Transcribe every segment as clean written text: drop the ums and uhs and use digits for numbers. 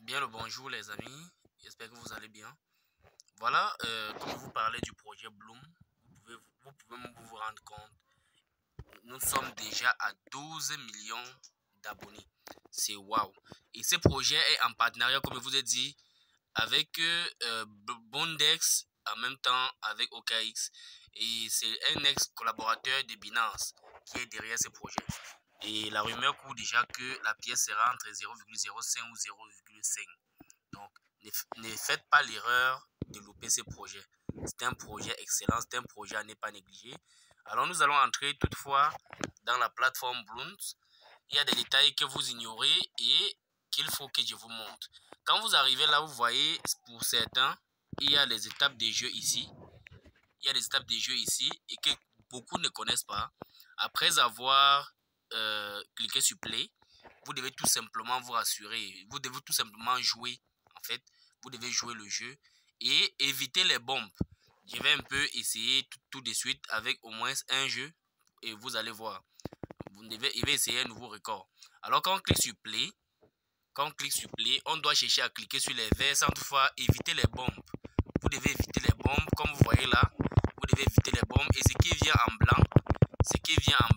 Bien le bonjour les amis, j'espère que vous allez bien. Voilà, comme je vous parlais du projet Bloom, vous pouvez même vous rendre compte, nous sommes déjà à 12 millions d'abonnés. C'est waouh. Et ce projet est en partenariat, comme je vous ai dit, avec Bondex, en même temps avec OKX. Et c'est un ex-collaborateur de Binance qui est derrière ce projet. Et la rumeur court déjà que la pièce sera entre 0,05 ou 0,5. Donc, ne faites pas l'erreur de louper ce projet. C'est un projet excellent, c'est un projet à ne pas négliger. Alors, nous allons entrer toutefois dans la plateforme Bloom. Il y a des détails que vous ignorez et qu'il faut que je vous montre. Quand vous arrivez là, vous voyez, pour certains, il y a les étapes des jeux ici. Il y a les étapes des jeux ici et que beaucoup ne connaissent pas. Après avoir cliqué sur Play, vous devez tout simplement vous rassurer. Vous devez tout simplement jouer. En fait, vous devez jouer le jeu et éviter les bombes. Je vais un peu essayer tout de suite avec au moins un jeu et vous allez voir. Il va essayer un nouveau record. Alors quand on clique sur Play, on doit chercher à cliquer sur les verts sans toutefois éviter les bombes. Vous devez éviter les bombes, comme vous voyez là. Vous devez éviter les bombes et ce qui vient en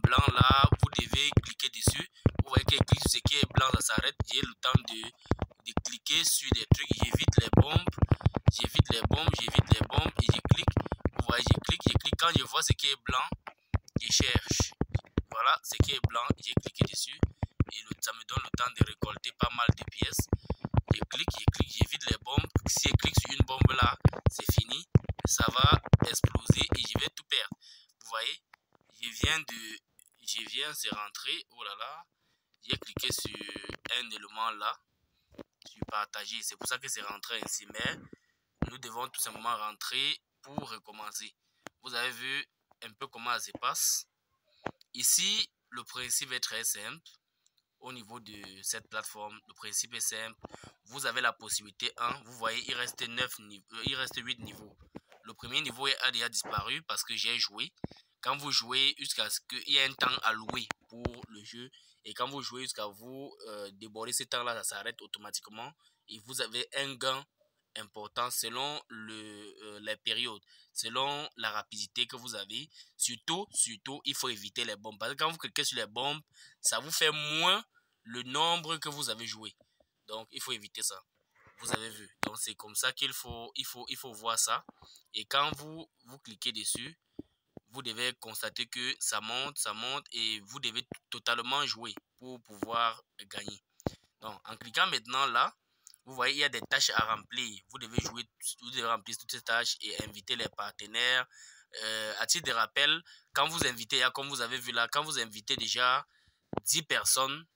blanc là, vous devez cliquer dessus. Vous voyez qu'il clique sur ce qui est blanc, ça s'arrête. J'ai le temps de cliquer sur des trucs. J'évite les bombes et je clique. Vous voyez, je clique. Quand je vois ce qui est blanc, je cherche. Voilà, ce qui est blanc, j'ai cliqué dessus et ça me donne le temps de récolter pas mal de pièces. Je clique, j'évite les bombes. Si je clique sur une bombe là, c'est fini. Ça va exploser et je vais tout perdre. Vous voyez, c'est rentré. Oh là là, j'ai cliqué sur un élément là, sur partager. C'est pour ça que c'est rentré ainsi. Mais nous devons tout simplement rentrer pour recommencer. Vous avez vu un peu comment ça se passe. Ici, le principe est très simple. Au niveau de cette plateforme, le principe est simple. Vous avez la possibilité 1. Vous voyez, il reste 8 niveaux. Le premier niveau a déjà disparu parce que j'ai joué. Quand vous jouez jusqu'à ce qu'il y ait un temps alloué pour le jeu. Et quand vous jouez jusqu'à vous déborder ce temps-là, ça s'arrête automatiquement. Et vous avez un gain important selon les périodes, selon la rapidité que vous avez. Surtout, il faut éviter les bombes. Parce que quand vous cliquez sur les bombes, ça vous fait moins le nombre que vous avez joué. Donc, il faut éviter ça. Vous avez vu. Donc, c'est comme ça qu'il faut voir ça. Et quand vous cliquez dessus, vous devez constater que ça monte et vous devez totalement jouer pour pouvoir gagner. Donc, en cliquant maintenant là, vous voyez, il y a des tâches à remplir. Vous devez remplir toutes ces tâches et inviter les partenaires. À titre de rappel, quand vous invitez, comme vous avez vu là, quand vous invitez déjà 10 personnes,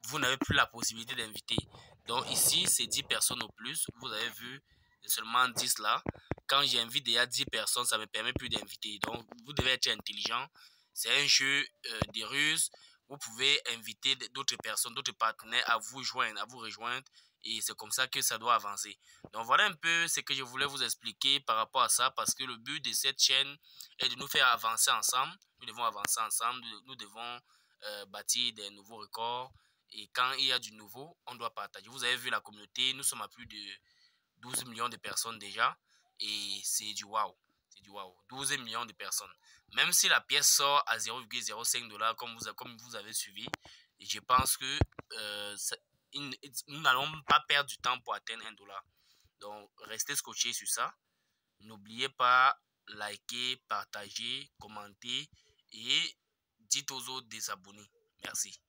vous n'avez plus la possibilité d'inviter. Donc ici, c'est 10 personnes au plus. Vous avez vu, seulement 10 là. Quand j'invite déjà 10 personnes, ça ne me permet plus d'inviter. Donc, vous devez être intelligent. C'est un jeu de ruse. Vous pouvez inviter d'autres personnes, d'autres partenaires à vous rejoindre. Et c'est comme ça que ça doit avancer. Donc, voilà un peu ce que je voulais vous expliquer par rapport à ça. Parce que le but de cette chaîne est de nous faire avancer ensemble. Nous devons avancer ensemble. Nous devons bâtir des nouveaux records. Et quand il y a du nouveau, on doit partager. Vous avez vu la communauté. Nous sommes à plus de 12 millions de personnes déjà. Et c'est du waouh. C'est du waouh. 12 millions de personnes. Même si la pièce sort à 0,05 $, comme vous avez suivi, je pense que nous n'allons pas perdre du temps pour atteindre 1 $. Donc, restez scotchés sur ça. N'oubliez pas, liker, partager, commenter et dites aux autres de s'abonner. Merci.